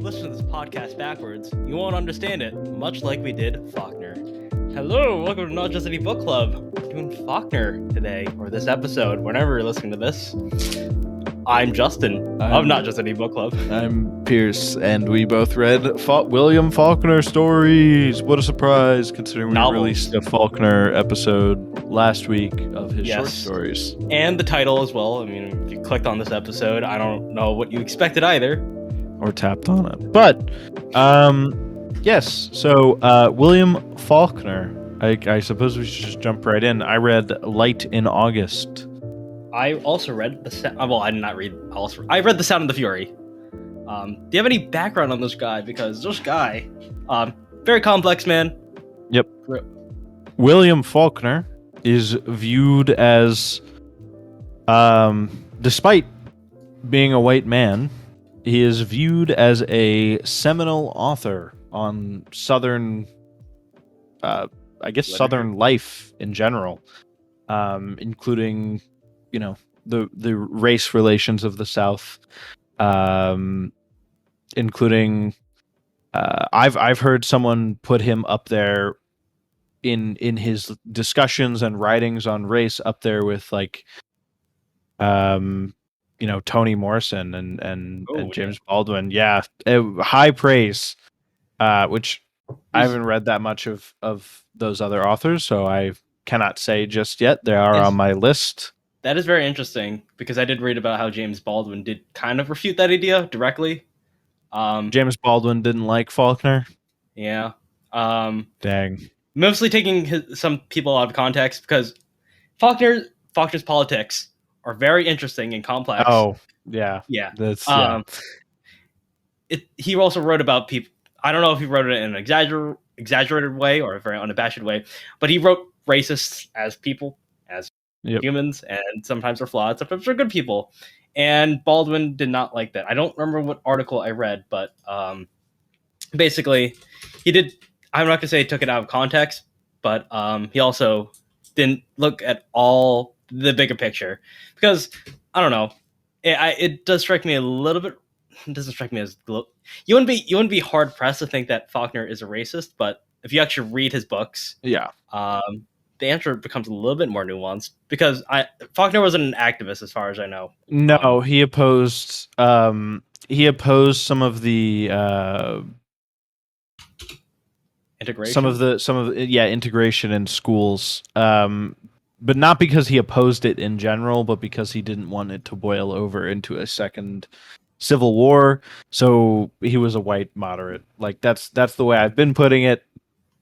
listen to this podcast backwards, you won't understand it, much like we did Faulkner. Hello, welcome to Not Just Any Book Club. We're doing Faulkner today, or this episode, whenever you're listening to this. I'm Justin, of Not Just Any Book Club. I'm Pierce, and we both read William Faulkner stories. What a surprise, considering we released a Faulkner episode last week of his short stories. And the title as well. I mean, if you clicked on this episode, I don't know what you expected either. Or tapped on it. But, yes, so William Faulkner. I suppose we should just jump right in. I read Light in August. I also read I did not read. I read The Sound of the Fury. Do you have any background on this guy? Because this guy, very complex man. Yep. William Faulkner is viewed as, despite being a white man, he is viewed as a seminal author on Southern, Southern life in general, including, the race relations of the South, including, I've heard someone put him up there in his discussions and writings on race up there with Toni Morrison and James Baldwin. Yeah, high praise, which I haven't read that much of those other authors, so I cannot say just yet. They are on my list. That is very interesting, because I did read about how James Baldwin did kind of refute that idea directly. James Baldwin didn't like Faulkner? Yeah. Dang. Mostly taking some people out of context, because Faulkner's politics are very interesting and complex. Oh, yeah. Yeah. That's he also wrote about people. I don't know if he wrote it in an exaggerated way or a very unabashed way, but he wrote racists as people, as humans, and sometimes they're flawed, sometimes they're good people. And Baldwin did not like that. I don't remember what article I read, but basically he did. I'm not gonna say he took it out of context, but he also didn't look at all the bigger picture, because I don't know. It does strike me a little bit. It doesn't strike me as you wouldn't be hard pressed to think that Faulkner is a racist, but if you actually read his books, the answer becomes a little bit more nuanced, because Faulkner wasn't an activist, as far as I know. No, he opposed some of the integration. Some of the integration in schools. But not because he opposed it in general, but because he didn't want it to boil over into a second civil war. So he was a white moderate. Like that's the way I've been putting it.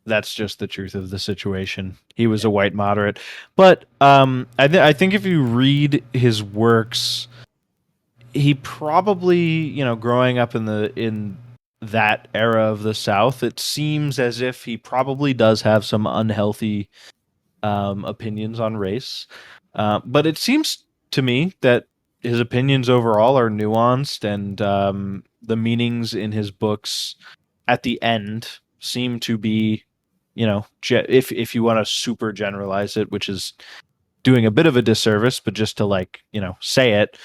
That's just the truth of the situation. He was a white moderate. But I think if you read his works, he probably, growing up in that era of the South, it seems as if he probably does have some unhealthy opinions on race. But it seems to me that his opinions overall are nuanced, and the meanings in his books at the end seem to be, if you want to super generalize it, which is doing a bit of a disservice, but just to say it,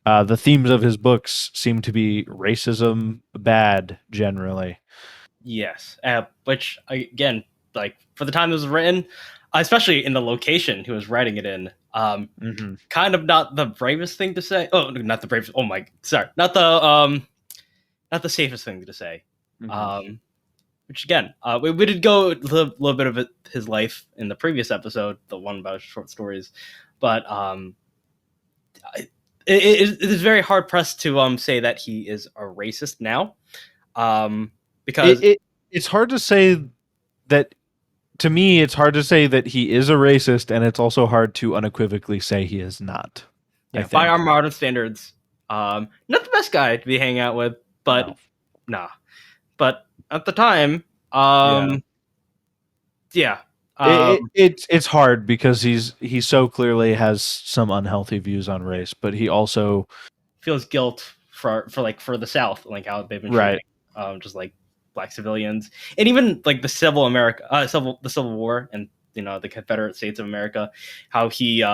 the themes of his books seem to be racism bad generally. Yes, which again, for the time it was written, especially in the location he was writing it in, kind of not the bravest thing to say. Oh, not the bravest. Oh my, sorry, not the safest thing to say. Which again, we did go a little bit of his life in the previous episode, the one about short stories, but it is very hard pressed to say that he is a racist now, because it's hard to say that. To me, it's hard to say that he is a racist, and it's also hard to unequivocally say he is not. Yeah, by our modern standards, not the best guy to be hanging out with, but nah. But at the time, it's hard because he so clearly has some unhealthy views on race, but he also feels guilt for the South, how they've been treating, just Black civilians, and even the Civil War, and the Confederate States of America, how he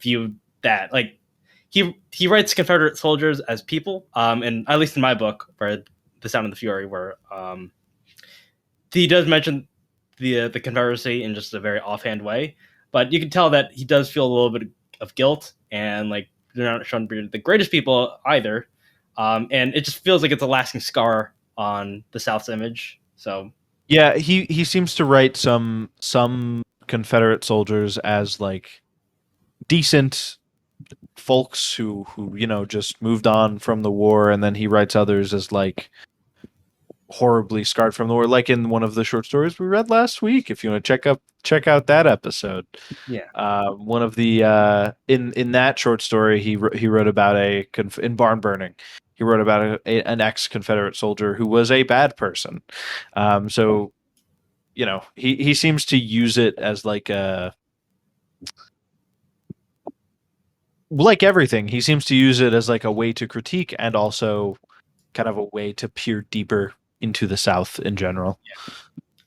viewed that. He writes Confederate soldiers as people, and at least in my book, where The Sound of the Fury, where he does mention the Confederacy in just a very offhand way, but you can tell that he does feel a little bit of guilt, and like they're not shown to be the greatest people either, and it just feels like it's a lasting scar on the South's image. So yeah, he seems to write some Confederate soldiers as like decent folks who just moved on from the war, and then he writes others as like horribly scarred from the war, like in one of the short stories we read last week. If you want to check out that episode, one of the in that short story he wrote about in Barn Burning. He wrote about an ex-Confederate soldier who was a bad person. So he seems to use it as like everything. He seems to use it as like a way to critique, and also kind of a way to peer deeper into the South in general.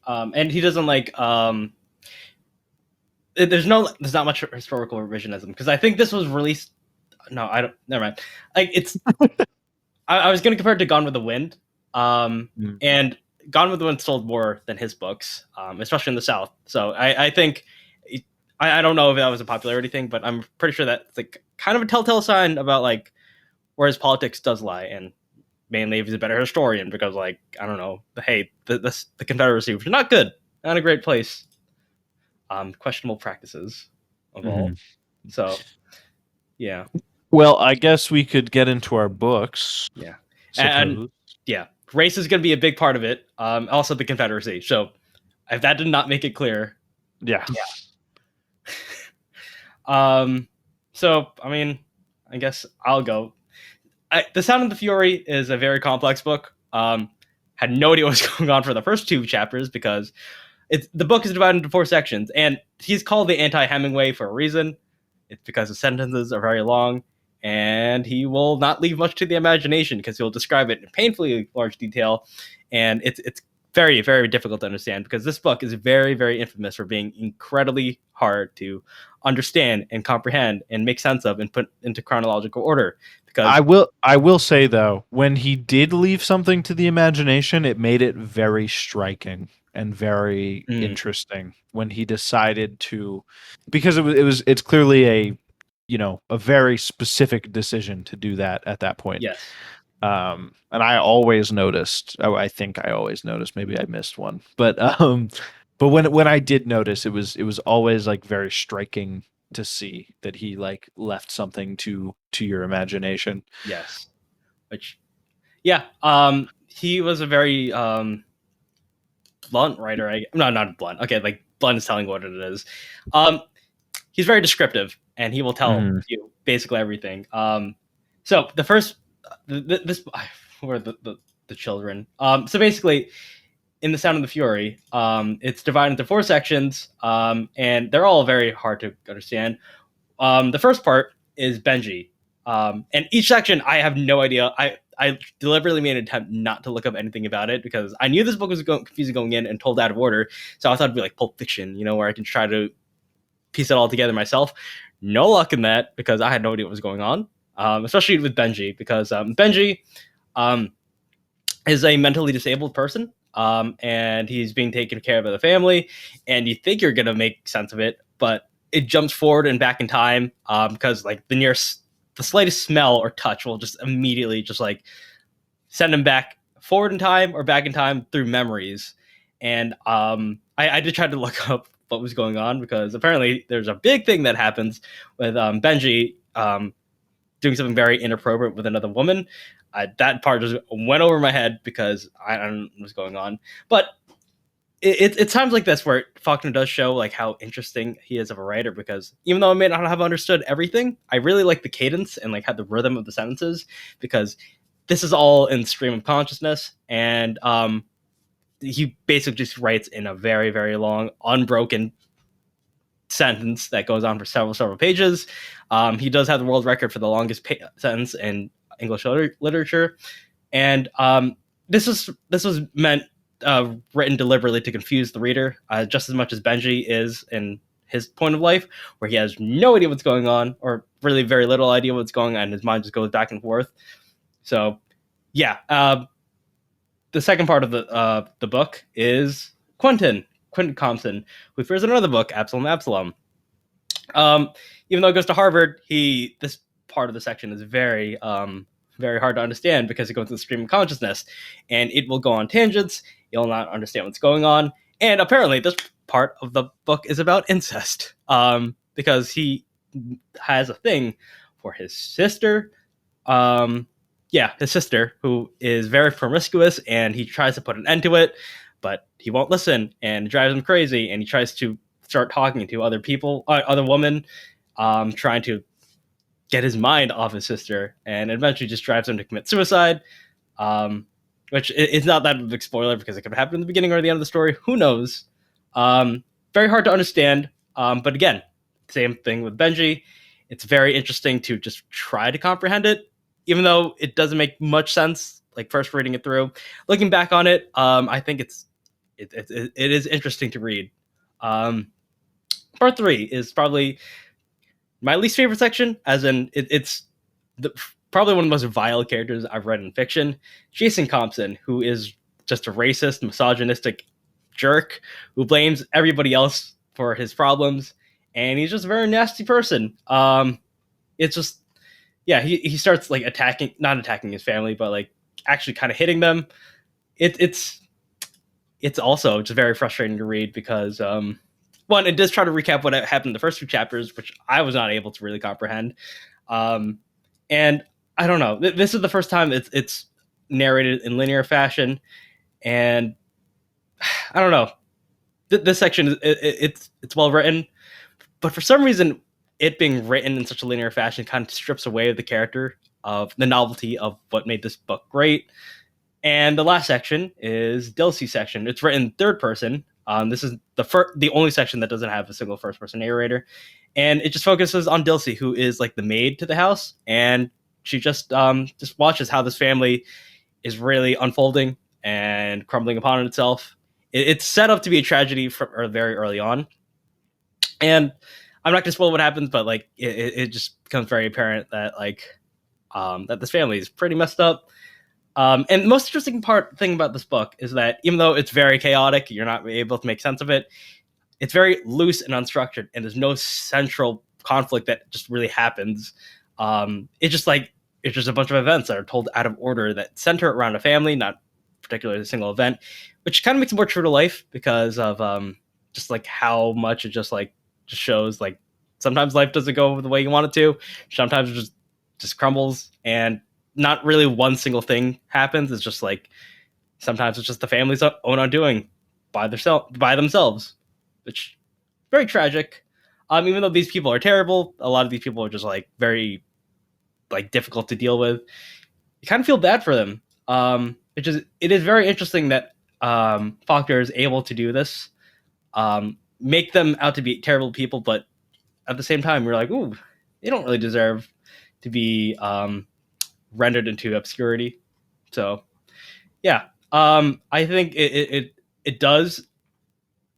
And he doesn't like there's not much historical revisionism, because I think this was released. No, I don't. Never mind. Like it's. I was going to compare it to Gone with the Wind, and Gone with the Wind sold more than his books, especially in the South. So I think I don't know if that was a popularity thing, but I'm pretty sure that's like kind of a telltale sign about like where his politics does lie, and mainly if he's a better historian, because like I don't know, hey, the Confederacy, which is not good, not a great place, questionable practices of all. So yeah. Well, I guess we could get into our books. Yeah. And yeah, race is going to be a big part of it. Also the Confederacy. So if that did not make it clear. Yeah. So, I mean, I guess I'll go. The Sound of the Fury is a very complex book. Had no idea what was going on for the first 2 chapters, because the book is divided into 4 sections, and he's called the anti-Hemingway for a reason. It's because the sentences are very long, and he will not leave much to the imagination, because he'll describe it in painfully large detail, and it's very, very difficult to understand, because this book is very, very infamous for being incredibly hard to understand and comprehend and make sense of and put into chronological order. Because I will say, though, when he did leave something to the imagination, it made it very striking and very interesting when he decided to, because it's clearly a very specific decision to do that at that point. Yes. And I always noticed. I think I always noticed. Maybe I missed one, but when I did notice, it was always like very striking to see that he like left something to your imagination. Yes. Which, yeah. He was a very blunt writer. No, not blunt. Okay, like blunt is telling what it is. He's very descriptive, and he will tell you basically everything. So the first, this were the children. So basically, in The Sound of the Fury, it's divided into 4 sections, and they're all very hard to understand. The first part is Benji, and each section I have no idea. I deliberately made an attempt not to look up anything about it, because I knew this book was confusing going in and told out of order. So I thought it'd be like Pulp Fiction, where I can try to piece it all together myself. No luck in that, because I had no idea what was going on, especially with Benji, because Benji is a mentally disabled person, and he's being taken care of by the family, and you think you're going to make sense of it, but it jumps forward and back in time, because like the slightest smell or touch will just immediately just like send him back forward in time or back in time through memories. And I did try to look up what was going on, because apparently there's a big thing that happens with Benji doing something very inappropriate with another woman. That part just went over my head, because I don't know what's going on. But it's times like this where Faulkner does show like how interesting he is of a writer, because even though I may not have understood everything, I really like the cadence and like had the rhythm of the sentences, because this is all in stream of consciousness, and he basically just writes in a very, very long, unbroken sentence that goes on for several pages. He does have the world record for the longest sentence in English literature, and this was meant written deliberately to confuse the reader, just as much as Benji is in his point of life, where he has no idea what's going on, or really very little idea what's going on, and his mind just goes back and forth. So, yeah, the second part of the book is Quentin Compton, who appears in another book, Absalom. Um, Even though it goes to Harvard, this part of the section is very hard to understand because it goes into the stream of consciousness, and it will go on tangents. You'll not understand what's going on, and apparently, this part of the book is about incest. Because he has a thing for his sister. His sister, who is very promiscuous, and he tries to put an end to it, but he won't listen, and it drives him crazy, and he tries to start talking to other people, other women, trying to get his mind off his sister, and eventually just drives him to commit suicide. Which is not that big spoiler because it could happen in the beginning or the end of the story. Who knows? Very hard to understand. But again, same thing with Benji. It's very interesting to just try to comprehend it, even though it doesn't make much sense. Like first reading it through, looking back on it, I think it is interesting to read. Part 3 is probably my least favorite section, as in it's probably one of the most vile characters I've read in fiction. Jason Compson, who is just a racist, misogynistic jerk who blames everybody else for his problems, and he's just a very nasty person. It's just, yeah, he starts like not attacking his family, but like actually kind of hitting them. It's also just very frustrating to read because one, it does try to recap what happened in the first 2 chapters, which I was not able to really comprehend. And I don't know. This is the first time it's narrated in linear fashion, and I don't know. This section it's well written, but for some reason, it being written in such a linear fashion kind of strips away the character of the novelty of what made this book great. And the last section is Dilsey's section. It's written third person. This is the only section that doesn't have a single first person narrator, and it just focuses on Dilsey, who is like the maid to the house, and she just watches how this family is really unfolding and crumbling upon itself. It's set up to be a tragedy from very early on, and I'm not going to spoil what happens, but like it just becomes very apparent that that this family is pretty messed up. And the most interesting thing about this book is that even though it's very chaotic, you're not able to make sense of it. It's very loose and unstructured, and there's no central conflict that just really happens. It's just a bunch of events that are told out of order that center around a family, not particularly a single event, which kind of makes it more true to life because of just like how much it just shows like sometimes life doesn't go the way you want it to. Sometimes it just crumbles, and not really one single thing happens. It's just like sometimes it's just the family's own undoing by themselves, which is very tragic. Even though these people are terrible, a lot of these people are just like very like difficult to deal with. You kind of feel bad for them. It is very interesting that Faulkner is able to do this, make them out to be terrible people, but at the same time, we're like, ooh, they don't really deserve to be rendered into obscurity. So, yeah, I think it does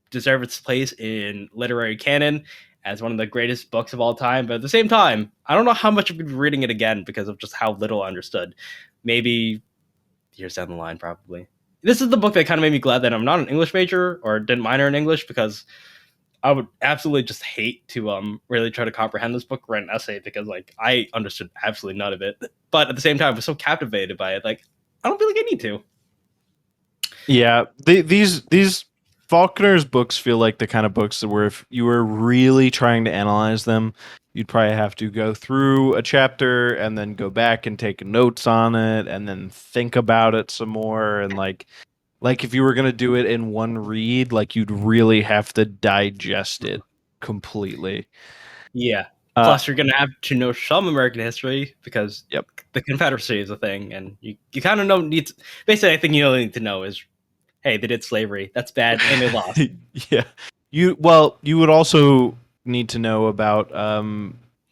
deserve its place in literary canon as one of the greatest books of all time. But at the same time, I don't know how much I'm going to be reading it again because of just how little I understood. Maybe years down the line, probably. This is the book that kind of made me glad that I'm not an English major or didn't minor in English, because I would absolutely just hate to really try to comprehend this book, write an essay, because like I understood absolutely none of it. But at the same time, I was so captivated by it, like I don't feel like I need to. Yeah, these Faulkner's books feel like the kind of books where if you were really trying to analyze them, you'd probably have to go through a chapter and then go back and take notes on it and then think about it some more. And like if you were going to do it in one read, like you'd really have to digest it completely. Yeah. Plus, you're going to have to know some American history because yep. the Confederacy is a thing, and you kind of basically, I think you only need to know is, hey, they did slavery. That's bad, and they lost. Yeah. You would also need to know about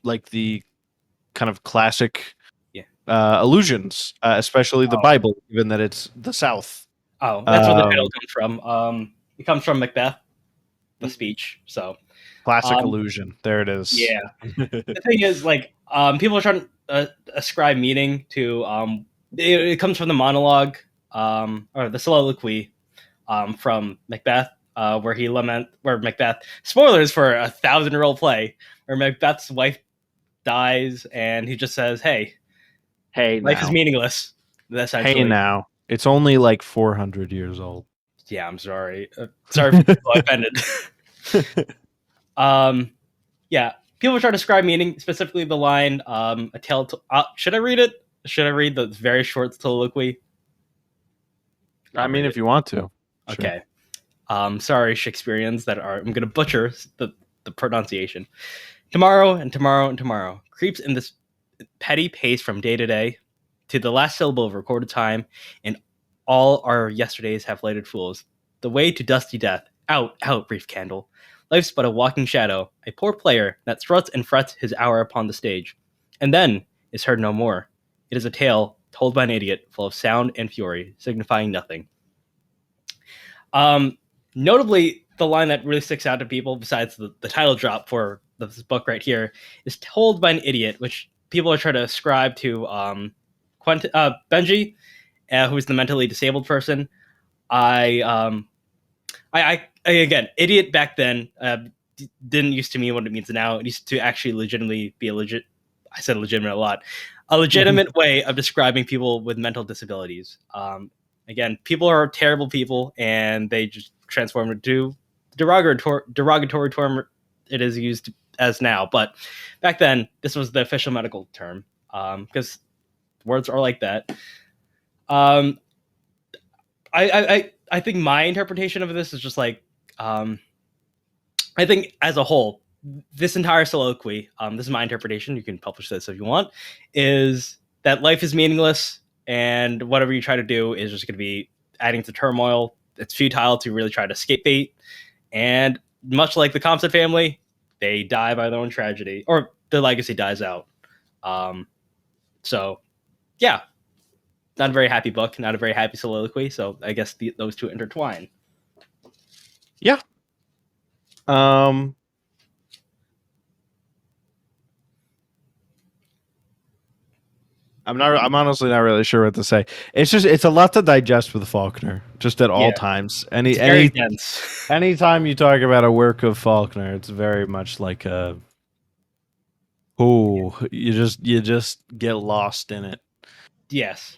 like the kind of classic allusions, especially the Bible, given that it's the South. Oh, that's where the title comes from. It comes from Macbeth, the speech. So classic allusion. There it is. Yeah. The thing is, like, people are trying to ascribe meaning to. It comes from the monologue or the soliloquy from Macbeth, where Macbeth, spoilers for a 1,000-year-old play, where Macbeth's wife dies and he just says, "Hey, life is meaningless." Hey, now it's only like 400 years old. Yeah, I'm sorry. Sorry for people I offended. Yeah, people try to describe meaning, specifically the line, "A tale." Should I read it? Should I read the very short soliloquy? I mean, if you want to. Okay. Sorry, Shakespeareans that are. I'm gonna butcher the pronunciation. Tomorrow and tomorrow and tomorrow creeps in this petty pace from day to day, to the last syllable of recorded time, and all our yesterdays have lighted fools. The way to dusty death. Out, out, brief candle. Life's but a walking shadow, a poor player that struts and frets his hour upon the stage, and then is heard no more. It is a tale told by an idiot, full of sound and fury, signifying nothing. Notably, the line that really sticks out to people, besides the title drop for this book right here, is told by an idiot, which people are trying to ascribe to Benji, who's the mentally disabled person. I again, idiot back then didn't used to mean what it means now. It used to actually legitimately be I said legitimate a lot. A legitimate way of describing people with mental disabilities. Again, people are terrible people, and they just transform into derogatory term it is used as now. But back then, this was the official medical term, because words are like that. I think my interpretation of this is just like, I think as a whole, this entire soliloquy, this is my interpretation. You can publish this if you want. Is that life is meaningless, and whatever you try to do is just going to be adding to turmoil. It's futile to really try to escape fate, and much like the Compton family, they die by their own tragedy, or their legacy dies out. So, yeah, not a very happy book, not a very happy soliloquy. So I guess those two intertwine. Yeah. I'm honestly not really sure what to say. It's a lot to digest with Faulkner, just at all times. Very dense. Anytime you talk about a work of Faulkner, it's very much like you just get lost in it. Yes.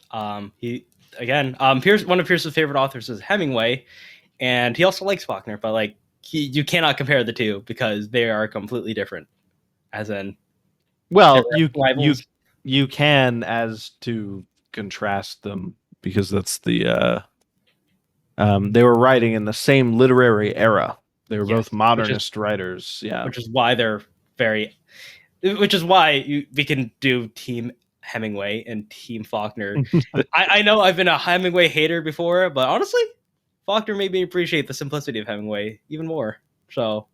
He again. Pierce, one of Pierce's favorite authors is Hemingway, and he also likes Faulkner, but like you cannot compare the two because they are completely different. As in, well, you can, as to contrast them, because that's the they were writing in the same literary era. They were both modernist writers. Yeah, which is why they're very. Which is why we can do Team Hemingway and Team Faulkner. I know I've been a Hemingway hater before, but honestly, Faulkner made me appreciate the simplicity of Hemingway even more. So,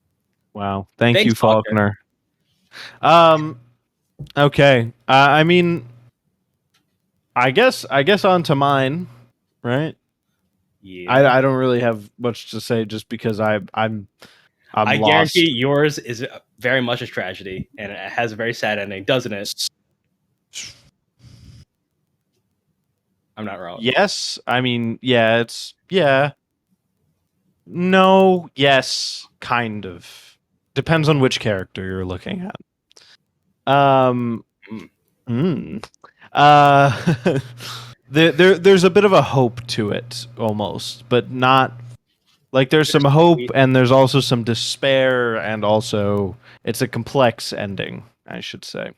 wow, thanks you, Faulkner. Okay. I mean, I guess on to mine, right? Yeah. I don't really have much to say, just because I lost. Guarantee yours is very much a tragedy, and it has a very sad ending, doesn't it? I'm not wrong. Yes. I mean, yeah, no, yes, kind of. Depends on which character you're looking at. There's a bit of a hope to it, almost, but not like there's some hope, and there's also some despair, and also it's a complex ending, I should say.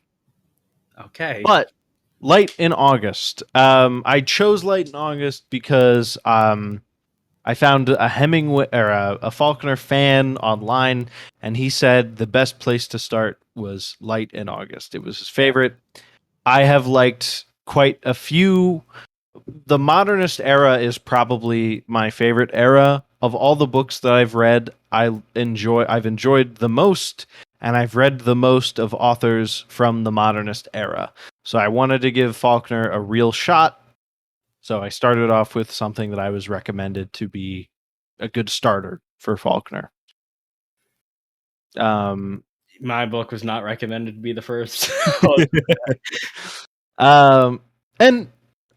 Okay. But Light in August. I chose Light in August because I found a Hemingway or a Faulkner fan online, and he said the best place to start was Light in August. It was his favorite. I have liked quite a few. The modernist era is probably my favorite era of all the books that I've read. I've enjoyed the most, and I've read the most of authors from the modernist era. So I wanted to give Faulkner a real shot. So I started off with something that I was recommended to be a good starter for Faulkner. My book was not recommended to be the first. And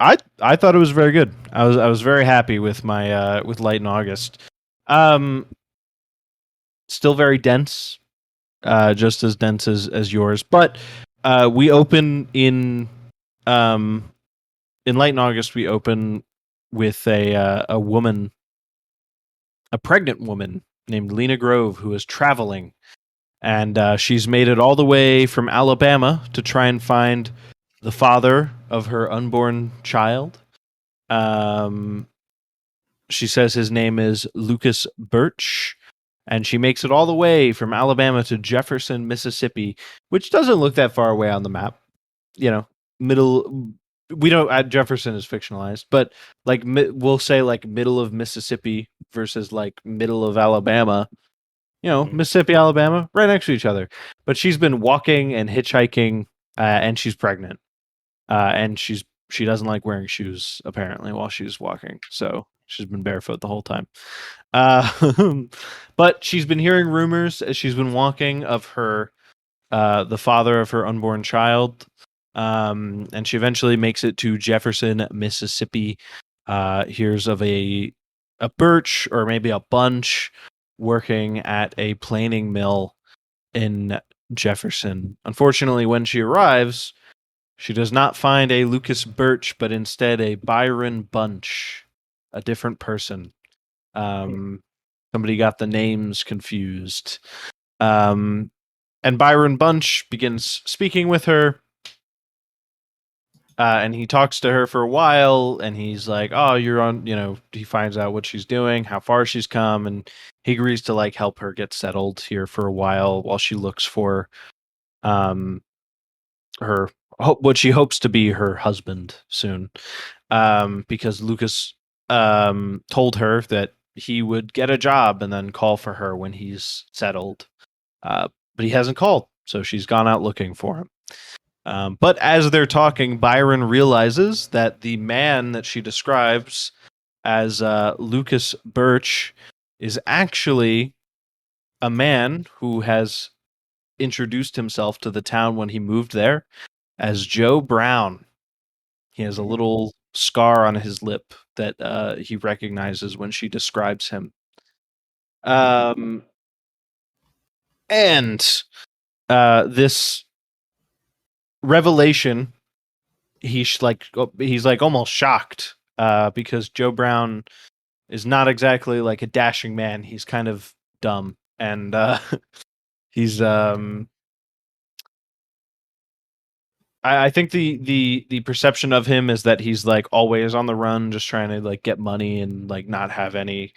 I thought it was very good. I was very happy with my with Light in August. Um, Still very dense, just as dense as yours. But we open in Light in August. We open with a woman, a pregnant woman named Lena Grove, who is traveling, and she's made it all the way from Alabama to try and find the father of her unborn child. Um, she says his name is Lucas Birch, and she makes it all the way from Alabama to Jefferson, Mississippi, which doesn't look that far away on the map. You know, middle. We don't. Jefferson is fictionalized, but like we'll say like middle of Mississippi versus like middle of Alabama. Mississippi, Alabama, right next to each other. But she's been walking and hitchhiking, and she's pregnant, and she doesn't like wearing shoes apparently while she's walking, so she's been barefoot the whole time. Uh, but she's been hearing rumors as she's been walking of the father of her unborn child, and she eventually makes it to Jefferson, Mississippi. Hears of a birch or maybe a bunch working at a planing mill in Jefferson. Unfortunately, when she arrives, she does not find a Lucas Birch, but instead a Byron Bunch, a different person. Somebody got the names confused. And Byron Bunch begins speaking with her. And he talks to her for a while, and he's like, "Oh, you're on." He finds out what she's doing, how far she's come, and he agrees to like help her get settled here for a while she looks for, her what she hopes to be her husband soon, because Lucas told her that he would get a job and then call for her when he's settled, but he hasn't called, so she's gone out looking for him. But as they're talking, Byron realizes that the man that she describes as Lucas Birch is actually a man who has introduced himself to the town when he moved there as Joe Brown. He has a little scar on his lip that he recognizes when she describes him. And this revelation, he's like almost shocked because Joe Brown is not exactly like a dashing man. He's kind of dumb, and he's I think the perception of him is that he's like always on the run, just trying to like get money and like not have any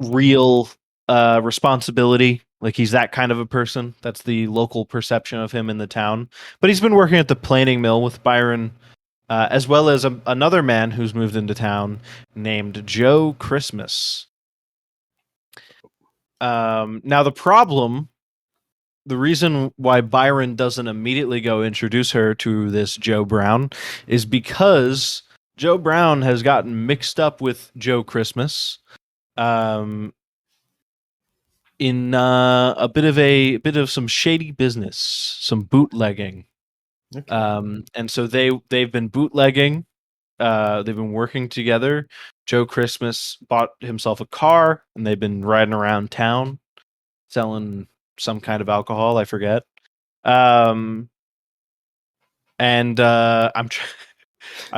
real responsibility. Like he's that kind of a person. That's the local perception of him in the town. But he's been working at the planing mill with Byron, as well as another man who's moved into town named Joe Christmas. Now the reason why Byron doesn't immediately go introduce her to this Joe Brown is because Joe Brown has gotten mixed up with Joe Christmas, in a bit of some shady business, some bootlegging. Okay. And so they've been bootlegging. They've been working together. Joe Christmas bought himself a car, and they've been riding around town selling some kind of alcohol. I forget. And I'm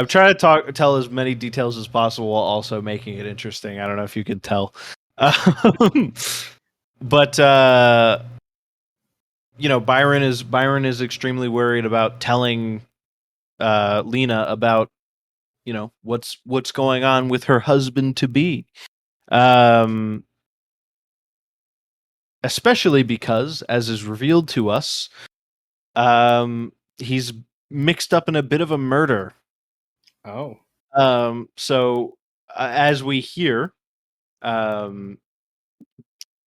trying to tell as many details as possible while also making it interesting. I don't know if you could tell. But Byron is extremely worried about telling Lena about what's going on with her husband to be, especially because, as is revealed to us, he's mixed up in a bit of a murder. Oh. So as we hear,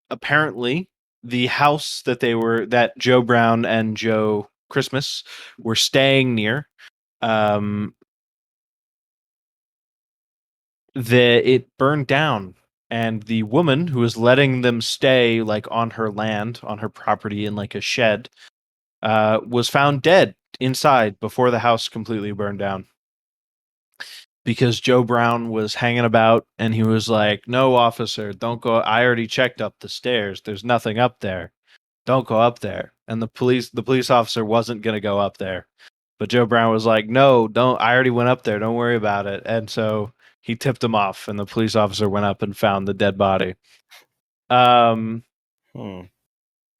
apparently the house that Joe Brown and Joe Christmas were staying near, it burned down, and the woman who was letting them stay like on her land, on her property in like a shed, was found dead inside before the house completely burned down. because Joe Brown was hanging about and he was like, "No, officer, don't go. I already checked up the stairs. There's nothing up there. Don't go up there." And the police officer wasn't going to go up there. But Joe Brown was like, "No, don't. I already went up there. Don't worry about it." And so he tipped him off and the police officer went up and found the dead body.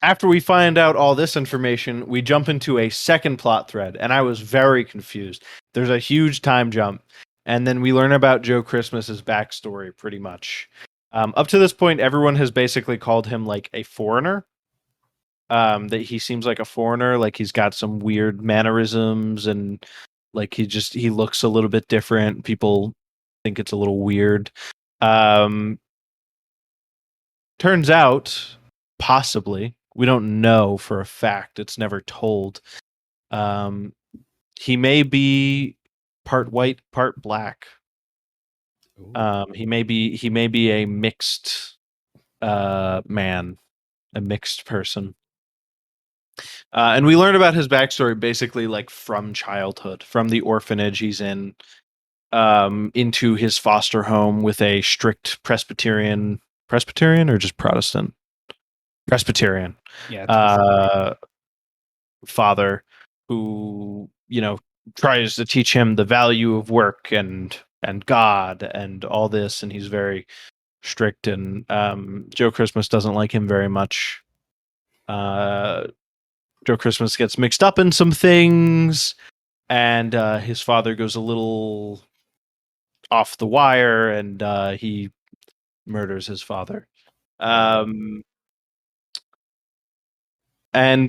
After we find out all this information, we jump into a second plot thread, and I was very confused. There's a huge time jump, and then we learn about Joe Christmas's backstory, pretty much. Up to this point, everyone has basically called him like a foreigner. That he seems like a foreigner, like he's got some weird mannerisms, and like he looks a little bit different. People think it's a little weird. Turns out, possibly, we don't know for a fact. It's never told. He may be part white, part black. He may be a mixed man, a mixed person. And we learn about his backstory basically like from childhood, from the orphanage he's in, into his foster home with a strict Presbyterian or just Protestant? Presbyterian. Yeah. Father who, tries to teach him the value of work and God and all this, and he's very strict, and Joe Christmas doesn't like him very much. Joe Christmas gets mixed up in some things, and his father goes a little off the wire, and he murders his father. And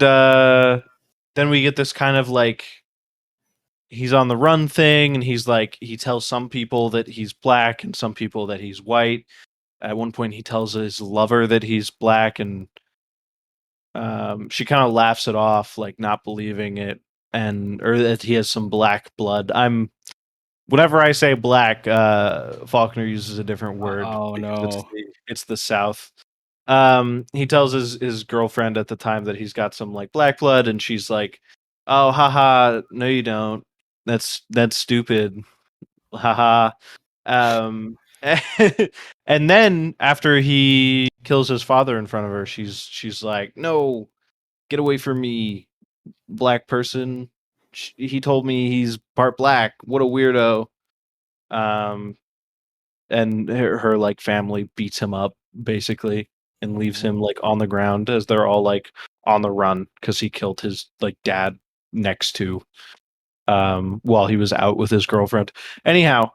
then we get this kind of like he's on the run thing, and he's like, he tells some people that he's black and some people that he's white. At one point he tells his lover that he's black, and she kind of laughs it off, like not believing it, or that he has some black blood. Whenever I say black, Faulkner uses a different word. Oh no, it's the South. He tells his girlfriend at the time that he's got some like black blood, and she's like, "Oh, haha, no, you don't. That's stupid, haha." And then after he kills his father in front of her, she's like, "No, get away from me, black person. He told me he's part black. What a weirdo." And her like family beats him up basically and leaves him like on the ground as they're all like on the run because he killed his like dad next to while he was out with his girlfriend. Anyhow,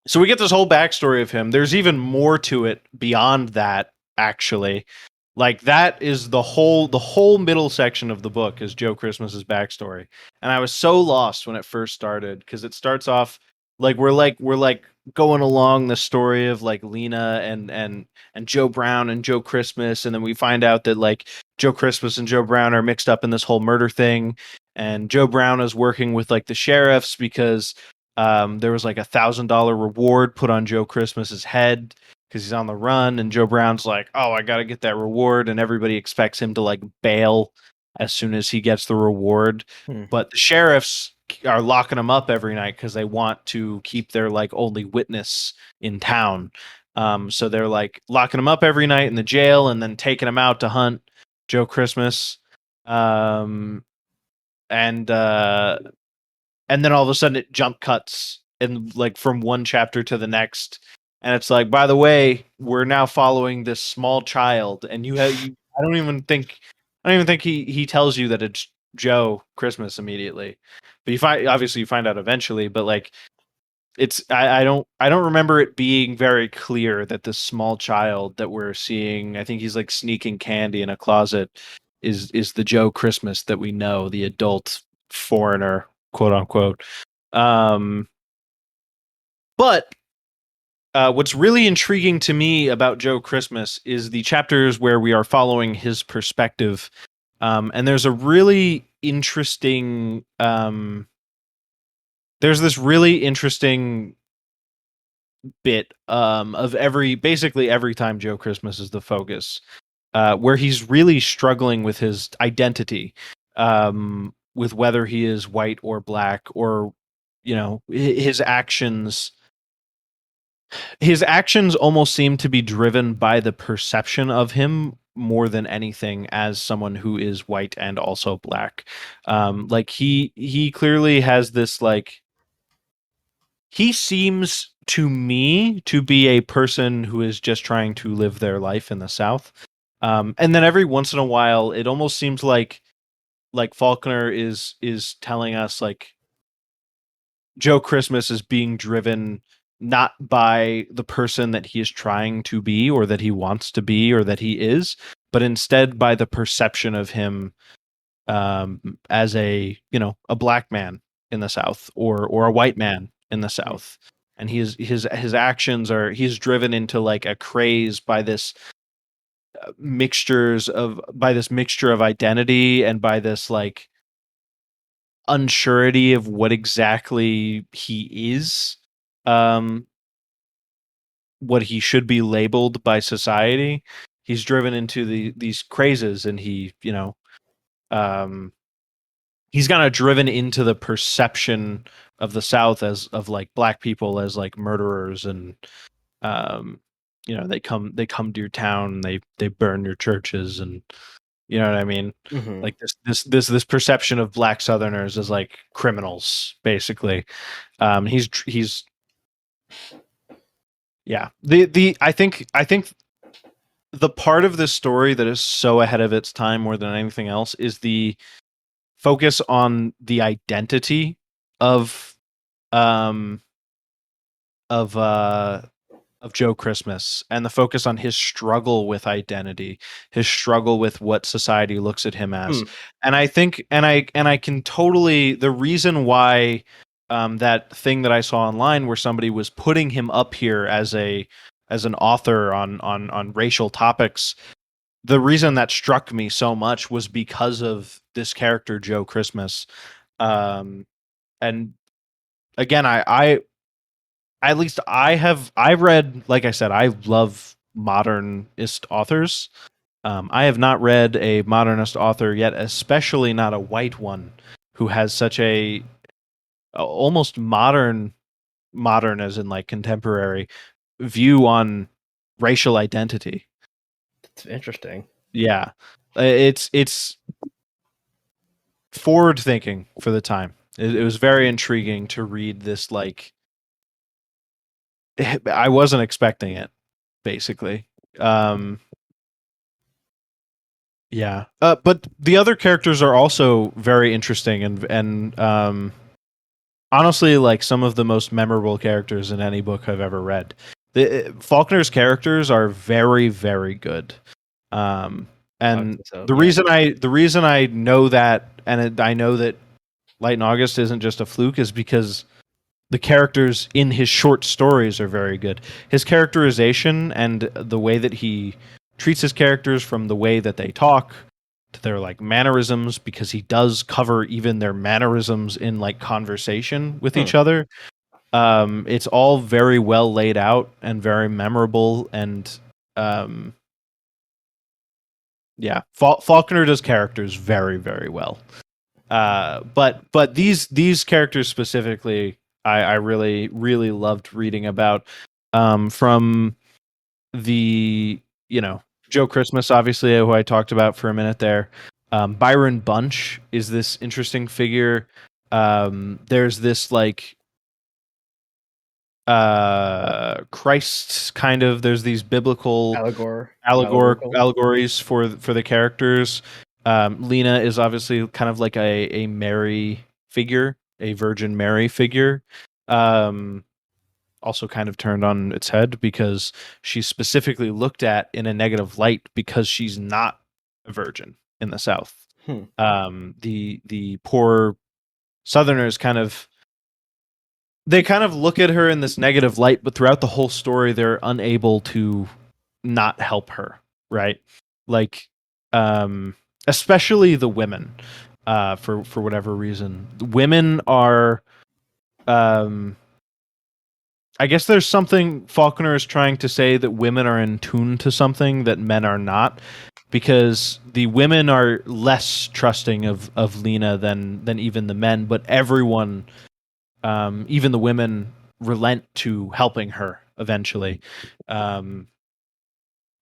so we get this whole backstory of him. There's even more to it beyond that, actually. Like that is the whole middle section of the book is Joe Christmas's backstory. And I was so lost when it first started, because it starts off like we're going along the story of like Lena and Joe Brown and Joe Christmas, and then we find out that like Joe Christmas and Joe Brown are mixed up in this whole murder thing, and Joe Brown is working with like the sheriffs because there was like $1,000 reward put on Joe Christmas's head because he's on the run, and Joe Brown's like, "Oh, I gotta get that reward," and everybody expects him to like bail as soon as he gets the reward. But the sheriffs are locking him up every night because they want to keep their like only witness in town. So they're like locking him up every night in the jail and then taking him out to hunt Joe Christmas. And then all of a sudden it jump cuts and like from one chapter to the next, and it's like, by the way, we're now following this small child, and I don't even think he tells you that it's Joe Christmas immediately, but you find out eventually, but like it's I don't remember it being very clear that this small child that we're seeing, I think he's like sneaking candy in a closet, is the Joe Christmas that we know, the adult foreigner, quote unquote. But what's really intriguing to me about Joe Christmas is the chapters where we are following his perspective. And there's a really interesting there's this really interesting bit of basically every time Joe Christmas is the focus, where he's really struggling with his identity, with whether he is white or black, or his actions almost seem to be driven by the perception of him more than anything as someone who is white and also black. Like he clearly has this, like, he seems to me to be a person who is just trying to live their life in the South. And then every once in a while, it almost seems like Faulkner is telling us, like, Joe Christmas is being driven not by the person that he is trying to be or that he wants to be or that he is, but instead by the perception of him as a black man in the South or a white man in the South. And his actions are, he's driven into like a craze by this mixture of identity and by this like unsurety of what exactly he is, what he should be labeled by society. He's driven into these crazes, and he's kind of driven into the perception of the South as of like black people as like murderers, and they come to your town, they burn your churches, and you know what I mean? Mm-hmm. Like this perception of black Southerners as like criminals, basically. He's yeah. I think the part of this story that is so ahead of its time more than anything else is the focus on the identity of um of Joe Christmas, and the focus on his struggle with identity, his struggle with what society looks at him as. And I think, and I can totally, the reason why that thing that I saw online where somebody was putting him up here as an author on racial topics, the reason that struck me so much was because of this character Joe Christmas. And again, I at least I read, like I said, I love modernist authors. I have not read a modernist author yet, especially not a white one, who has such a almost modern as in like contemporary view on racial identity. It's interesting. Yeah, it's forward thinking for the time. It was very intriguing to read this, like, I wasn't expecting it, basically. Yeah. But the other characters are also very interesting, and honestly, like, some of the most memorable characters in any book I've ever read. Faulkner's characters are very, very good. And the reason I know that, and I know that Light in August isn't just a fluke, is because the characters in his short stories are very good. His characterization and the way that he treats his characters, from the way that they talk to their like mannerisms, because he does cover even their mannerisms in like conversation with each other. It's all very well laid out and very memorable, and yeah, Faulkner does characters very, very well. But these characters specifically, I really, really loved reading about. From the Joe Christmas, obviously, who I talked about for a minute there. Byron Bunch is this interesting figure. There's this like Christ kind of. There's these biblical allegories for the characters. Lena is obviously kind of like a Mary figure, a Virgin Mary figure. Also kind of turned on its head because she's specifically looked at in a negative light because she's not a virgin in the South. The poor Southerners kind of look at her in this negative light, but throughout the whole story, they're unable to not help her, right? Like, especially the women, for whatever reason. Women are, I guess there's something Faulkner is trying to say, that women are in tune to something that men are not, because the women are less trusting of Lena than even the men, but everyone even the women relent to helping her eventually,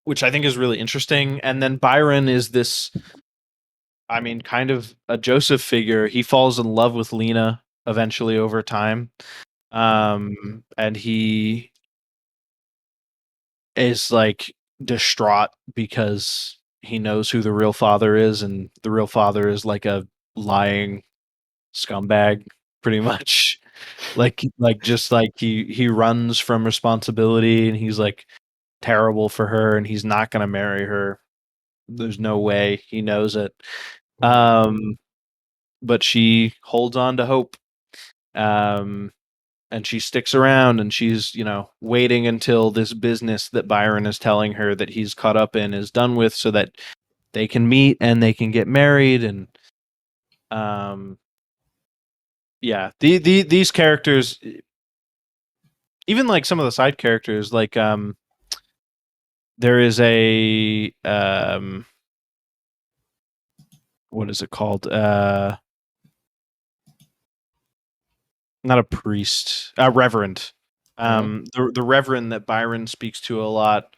which I think is really interesting. And then Byron is this, I mean, kind of a Joseph figure. He falls in love with Lena eventually over time, and he is like distraught because he knows who the real father is, and the real father is like a lying scumbag, pretty much. Just like he runs from responsibility, and he's like terrible for her, and he's not going to marry her. There's no way. He knows it. But she holds on to hope. And she sticks around, and she's, waiting until this business that Byron is telling her that he's caught up in is done with, so that they can meet and they can get married. And these characters, even like some of the side characters, like there is a what is it called? Not a priest, a reverend. The reverend that Byron speaks to a lot,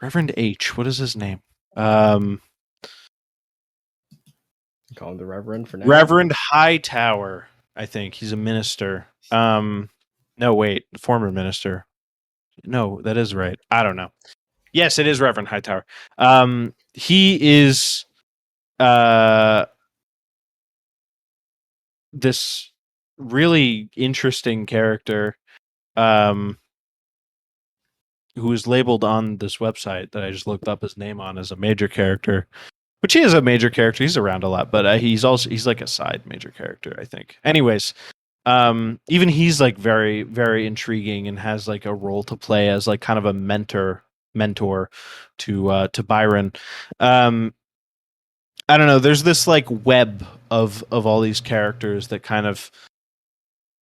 Reverend H. What is his name? Call him the Reverend for now. Reverend Hightower. I think he's a minister. No, wait, former minister. No, that is right. I don't know. Yes, it is Reverend Hightower. He is this really interesting character who is labeled on this website that I just looked up his name on as a major character, which he is a major character. He's around a lot, but he's like a side major character, I think. Anyways, even he's like very, very intriguing and has like a role to play as like kind of a mentor to Byron. I don't know. There's this like web of all these characters that kind of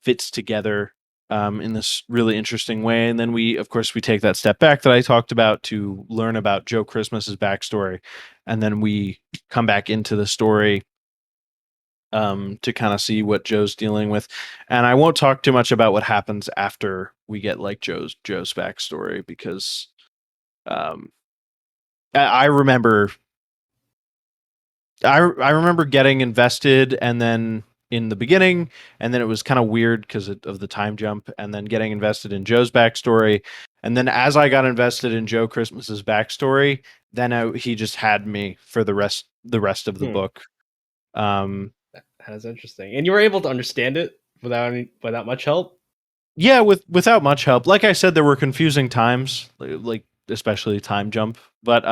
fits together in this really interesting way. And then we take that step back that I talked about to learn about Joe Christmas's backstory, and then we come back into the story to kind of see what Joe's dealing with. And I won't talk too much about what happens after we get like Joe's backstory, because I remember getting invested, and then in the beginning, and then it was kind of weird because of the time jump, and then getting invested in Joe's backstory, and then as I got invested in Joe Christmas's backstory, then he just had me for the rest of the book. That's interesting, and you were able to understand it without much help. Yeah, without much help. Like I said, there were confusing times, like especially time jump, but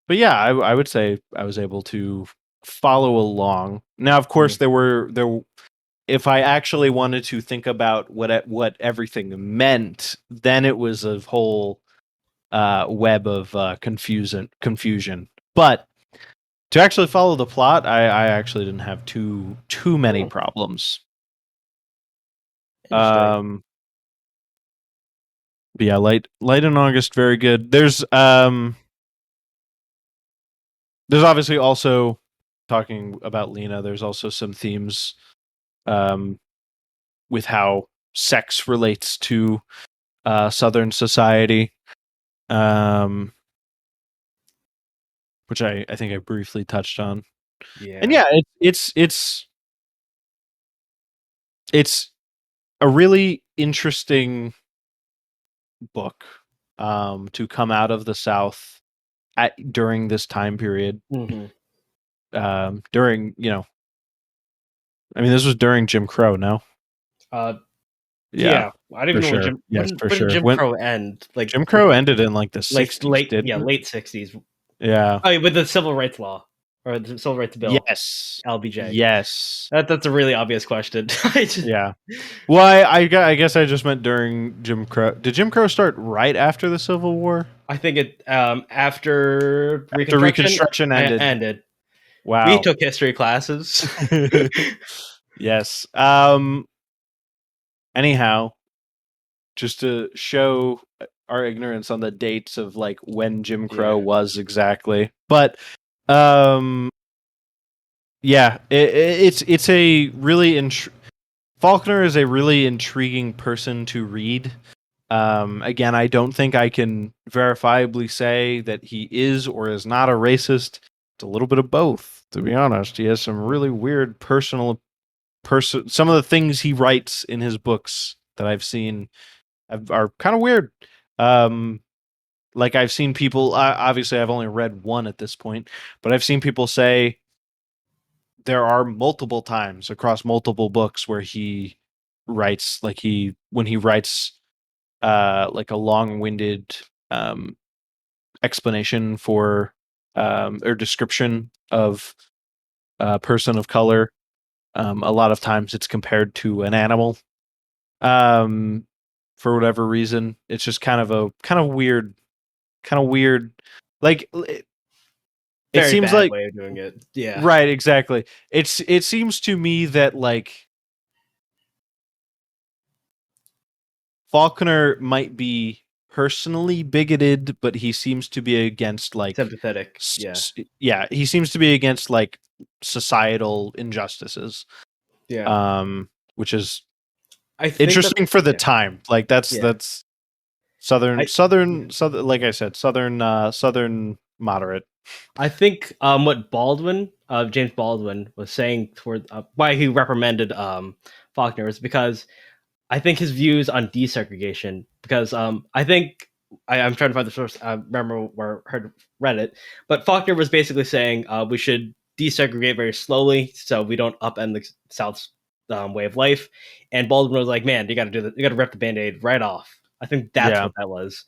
yeah, I would say I was able to follow along. Now, of course, there if I actually wanted to think about what everything meant, then it was a whole web of confusion. But to actually follow the plot, I actually didn't have too many problems. But yeah, Light in August, very good. There's obviously also, talking about Lena, there's also some themes with how sex relates to Southern society, which I think I briefly touched on. Yeah. And yeah, it's a really interesting book to come out of the South during this time period. During, I mean, this was during Jim Crow, no? Yeah, I don't even know sure. when did Jim Crow end? Like Jim Crow ended in like the 60s, late late 60s. Yeah. Oh, with the Civil Rights Law or the Civil Rights Bill. Yes. LBJ. Yes. That's a really obvious question. Yeah. Well, I guess I just meant during Jim Crow. Did Jim Crow start right after the Civil War? I think it after Reconstruction ended. Wow. We took history classes. Yes. Anyhow, just to show our ignorance on the dates of like when Jim Crow was exactly. But yeah, it's a really Faulkner is a really intriguing person to read. Again, I don't think I can verifiably say that he is or is not a racist. It's a little bit of both, to be honest. He has some really weird some of the things he writes in his books that I've seen are kind of weird. Like I've seen people, obviously I've only read one at this point, but I've seen people say there are multiple times across multiple books where he writes when he writes like a long-winded explanation for or description of a person of color. A lot of times it's compared to an animal. Um, for whatever reason, it's just kind of weird. Like it Very seems bad like way of doing it. Yeah. right, exactly. It seems to me that like Faulkner might be personally bigoted, but he seems to be against like Sympathetic. Yeah. yeah, he seems to be against like societal injustices. Yeah. Which is I think interesting for the yeah. time. Like that's Yeah. southern like I said, southern moderate. I think what James Baldwin was saying toward why he reprimanded Faulkner is because I think his views on desegregation, because I think I'm trying to find the source. I remember where I read it, but Faulkner was basically saying we should desegregate very slowly so we don't upend the South's way of life. And Baldwin was like, "Man, you got to do that. You got to rip the Band-Aid right off." I think that's Yeah. what that was.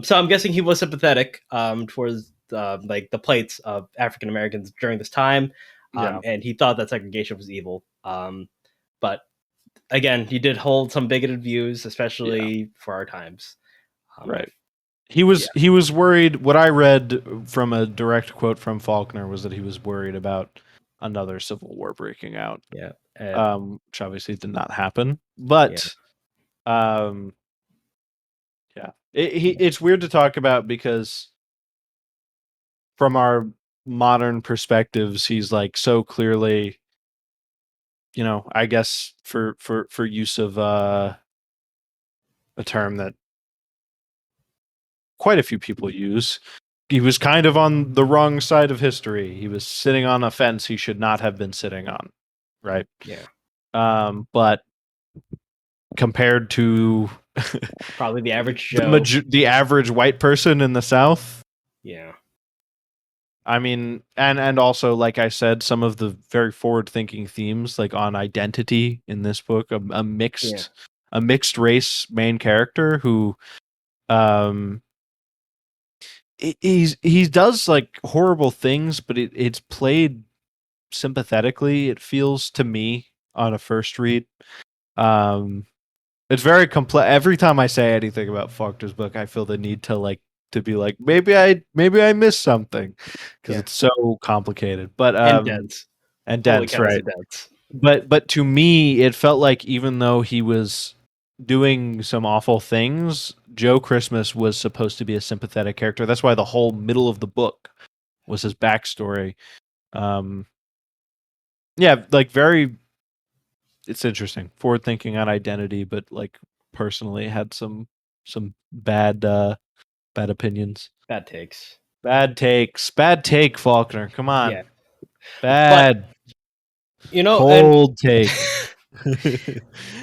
So I'm guessing he was sympathetic towards like the plights of African Americans during this time, and he thought that segregation was evil. But again, he did hold some bigoted views, especially for our times. Right. He was worried. What I read from a direct quote from Faulkner was that he was worried about another civil war breaking out. Yeah. Which obviously did not happen. But yeah, it's weird to talk about because from our modern perspectives, he's like so clearly, I guess for use of a term that quite a few people use, he was kind of on the wrong side of history. He was sitting on a fence he should not have been sitting on, right? Yeah. But compared to Probably the average Joe. the average white person in the South, yeah. I mean, and also, like I said, some of the very forward-thinking themes, like on identity in this book, a mixed race main character who, he does like horrible things, but it's played sympathetically. It feels to me on a first read. It's very complex. Every time I say anything about Faulkner's book, I feel the need to be like, maybe I missed something because it's so complicated. But and dense. dense, right? Dense. But to me, it felt like even though he was doing some awful things, Joe Christmas was supposed to be a sympathetic character. That's why the whole middle of the book was his backstory. Yeah, like very. It's interesting, forward thinking on identity, but like personally had some bad opinions. Bad takes. Bad take, Faulkner. Come on. Yeah. Bad. But, cold take.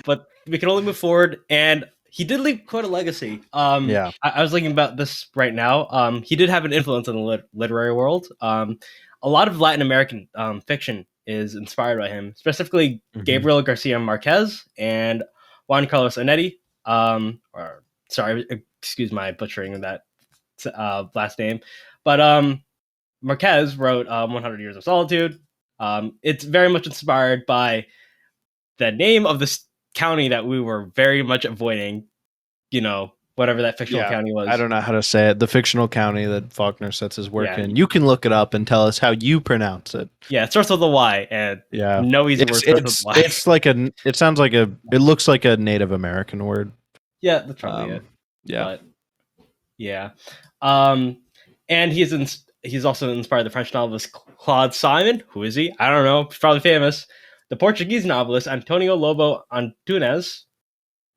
But we can only move forward, and he did leave quite a legacy. Yeah. I was thinking about this right now. He did have an influence in the literary world. A lot of Latin American fiction is inspired by him, specifically Gabriel Garcia Marquez and Juan Carlos Onetti. Excuse my butchering of that last name, but Marquez wrote 100 Years of Solitude. It's very much inspired by the name of this county that we were very much avoiding, whatever that fictional county was. I don't know how to say it. The fictional county that Faulkner sets his work in. You can look it up and tell us how you pronounce it. Yeah, it starts with a Y, and no easy word starts with Y. It's like it looks like a Native American word. Yeah, that's probably it. Yeah. But, yeah. And he's also inspired the French novelist Claude Simon. Who is he? I don't know. He's probably famous. the Portuguese novelist Antonio Lobo Antunes.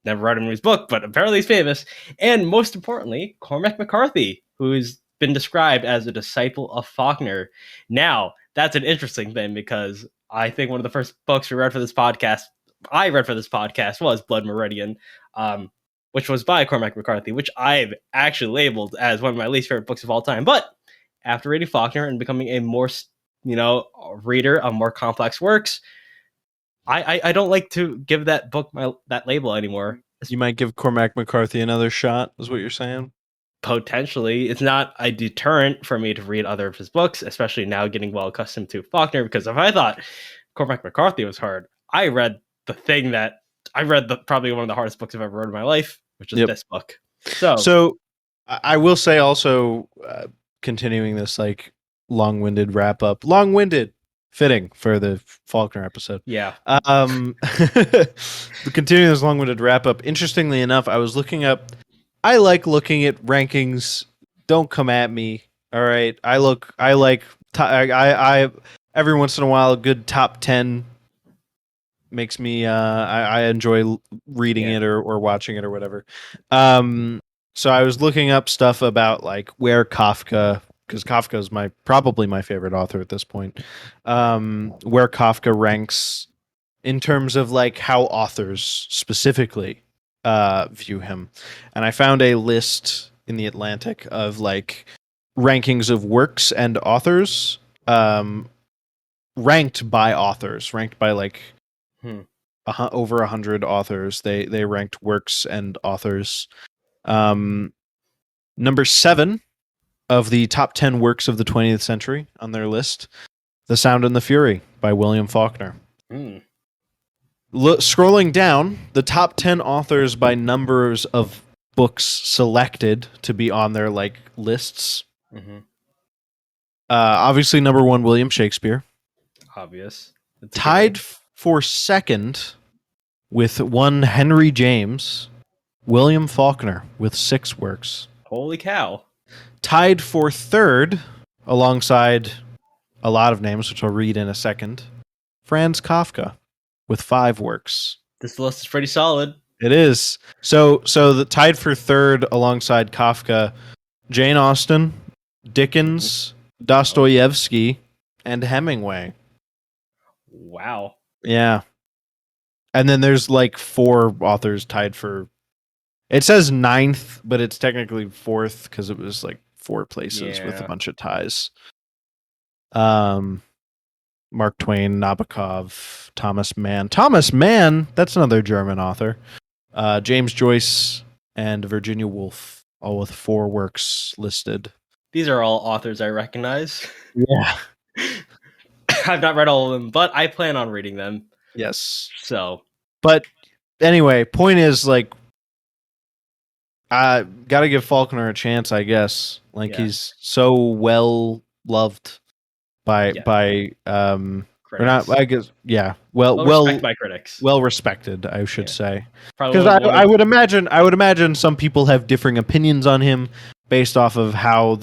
Never read him in his book, but apparently he's famous. And most importantly, Cormac McCarthy, who's been described as a disciple of Faulkner. Now, that's an interesting thing because I think one of the first books I read for this podcast was Blood Meridian, which was by Cormac McCarthy, which I've actually labeled as one of my least favorite books of all time. But after reading Faulkner and becoming a more, reader of more complex works, I don't like to give that book that label anymore. You might give Cormac McCarthy another shot, is what you're saying? Potentially. It's not a deterrent for me to read other of his books, especially now getting well accustomed to Faulkner, because if I thought Cormac McCarthy was hard, I read probably one of the hardest books I've ever read in my life, which is this book. So I will say also, continuing this like long-winded wrap-up, fitting for the Faulkner episode. Yeah. Continuing this long-winded wrap-up, interestingly enough, I was looking up. I like looking at rankings. Don't come at me. All right. I every once in a while, a good top 10 makes me. I enjoy reading it or watching it or whatever. So I was looking up stuff about like where Kafka, because Kafka is probably my favorite author at this point, where Kafka ranks in terms of like how authors specifically view him. And I found a list in the Atlantic of like rankings of works and authors, ranked by like over 100 authors. They ranked works and authors. Number 7 of the top 10 works of the 20th century on their list, The Sound and the Fury by William Faulkner. Scrolling down, the top 10 authors by numbers of books selected to be on their like lists. Obviously, number 1, William Shakespeare. Obvious. Tied for second with one Henry James, William Faulkner with 6 works. Holy cow. Tied for third, alongside a lot of names, which I'll read in a second, Franz Kafka with 5 works. This list is pretty solid. It is. So the tied for third alongside Kafka, Jane Austen, Dickens, Dostoevsky, and Hemingway. Wow. Yeah. And then there's like 4 authors tied for. It says 9th, but it's technically 4th because it was like 4 places with a bunch of ties. Mark Twain, Nabokov, Thomas Mann. Thomas Mann, that's another German author. James Joyce and Virginia Woolf, all with 4 works listed. These are all authors I recognize. Yeah. I've not read all of them, but I plan on reading them. Yes. So. But anyway, point is like, I gotta give Faulkner a chance, I guess. Like he's so well loved by critics. Or not, I guess, yeah. Well respected by critics. Well respected, I should say. Because I would imagine some people have differing opinions on him based off of how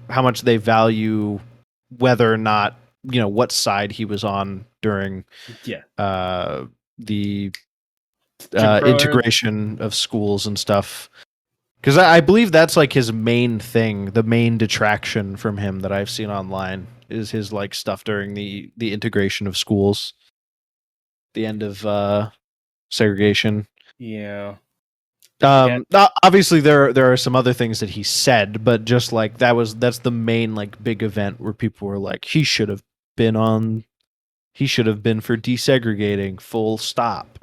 much they value whether or not, what side he was on during the integration of schools and stuff. Because I believe that's like his main thing, the main detraction from him that I've seen online is his like stuff during the integration of schools, the end of segregation. Yeah. Obviously there are some other things that he said, but just like that's the main like big event where people were like, he should have been for desegregating, full stop.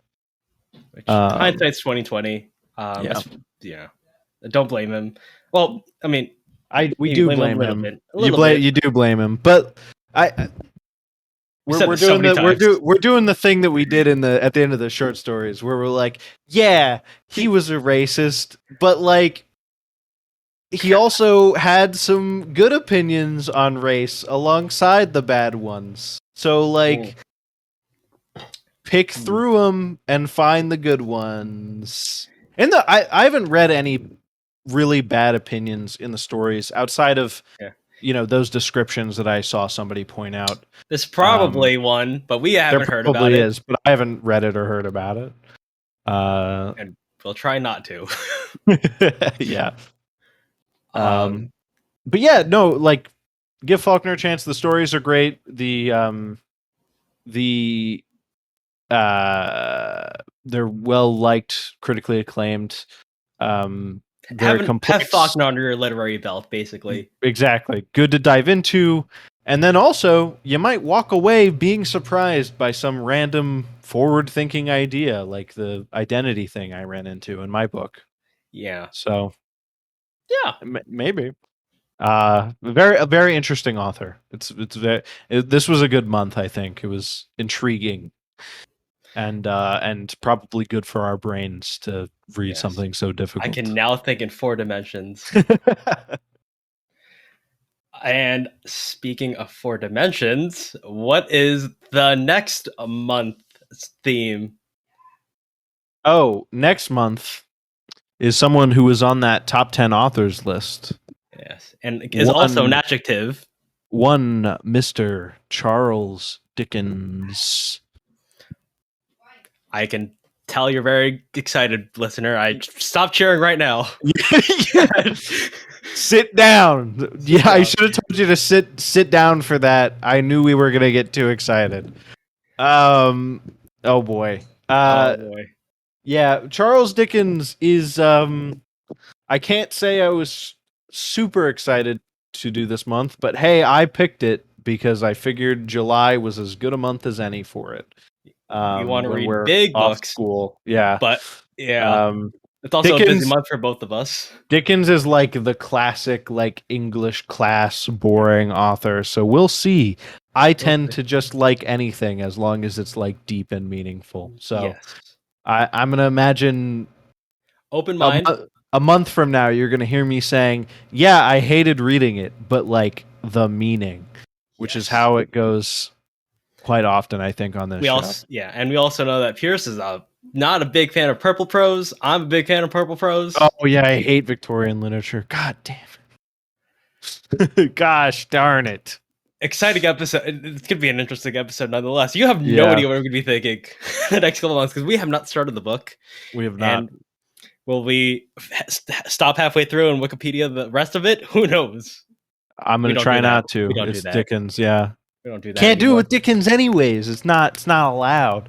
Which, hindsight's 2020. Don't blame him. Well, I mean, we do blame him. You do blame him, but we're doing the thing that we did at the end of the short stories where we're like, yeah, he was a racist, but like he also had some good opinions on race alongside the bad ones. So like pick through them and find the good ones. And I haven't read any really bad opinions in the stories outside of those descriptions that I saw somebody point out. There's probably one, but we haven't heard about it. There probably is, but I haven't read it or heard about it. And we'll try not to. Yeah. But yeah, no, like, give Faulkner a chance. The stories are great. They're well liked, critically acclaimed. Have Faulkner under your literary belt, basically. Exactly. Good to dive into. And then also, you might walk away being surprised by some random forward-thinking idea, like the identity thing I ran into in my book. Yeah. So, yeah, maybe. A very interesting author. This was a good month, I think. It was intriguing, and probably good for our brains to read something so difficult. I can now think in 4 dimensions. And speaking of 4 dimensions, what is the next month's theme? Oh, next month is someone who was on that top 10 authors list. Yes, and is also an adjective. One Mr. Charles Dickens. I can tell you're very excited, listener. Stop cheering right now. Sit down. Yeah, I should have told you to sit down for that. I knew we were gonna get too excited. Oh boy. Yeah, Charles Dickens is I can't say I was super excited to do this month, but hey, I picked it because I figured July was as good a month as any for it. You want to read big books, school, yeah. But yeah, it's also a busy month for both of us. Dickens is like the classic, like, English class boring author, so we'll see. I tend to just like anything as long as it's like deep and meaningful. So I'm gonna imagine open mind. A month from now, you're gonna hear me saying, "Yeah, I hated reading it, but like the meaning," which is how it goes quite often, I think, on this show. And we also know that Pierce is not a big fan of purple prose. I'm a big fan of purple prose. Oh yeah, I hate Victorian literature. God damn it. Gosh darn it. Exciting episode. It's going to be an interesting episode nonetheless. You have no idea what we're going to be thinking the next couple of months because we have not started the book. We have not. And will we stop halfway through and Wikipedia the rest of it? Who knows? I'm going to try not to. It's Dickens, yeah. We don't do that. Can't do it with Dickens anyways. It's not allowed.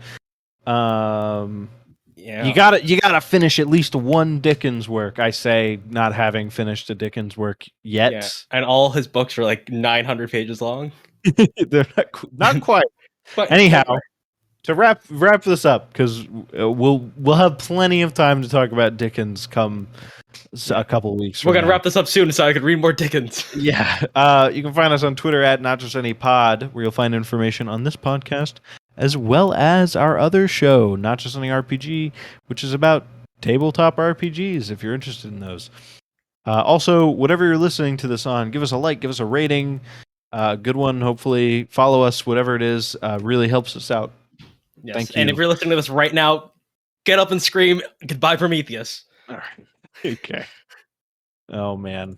You gotta finish at least one Dickens work. I say, not having finished a Dickens work yet. Yeah. And all his books are like 900 pages long. They're not quite. But anyhow, to wrap this up, because we'll have plenty of time to talk about Dickens come a couple weeks. We're gonna wrap this up soon, so I can read more Dickens. Yeah. You can find us on Twitter at NotJustAnyPod, where you'll find information on this podcast, as well as our other show, Not Just Any RPG, which is about tabletop RPGs, if you're interested in those. Also, whatever you're listening to this on, give us a like, give us a rating, good one, hopefully. Follow us, whatever it is, really helps us out. Yes. Thank you. And if you're listening to this right now, get up and scream, "Goodbye, Prometheus." All right. Okay. Oh, man.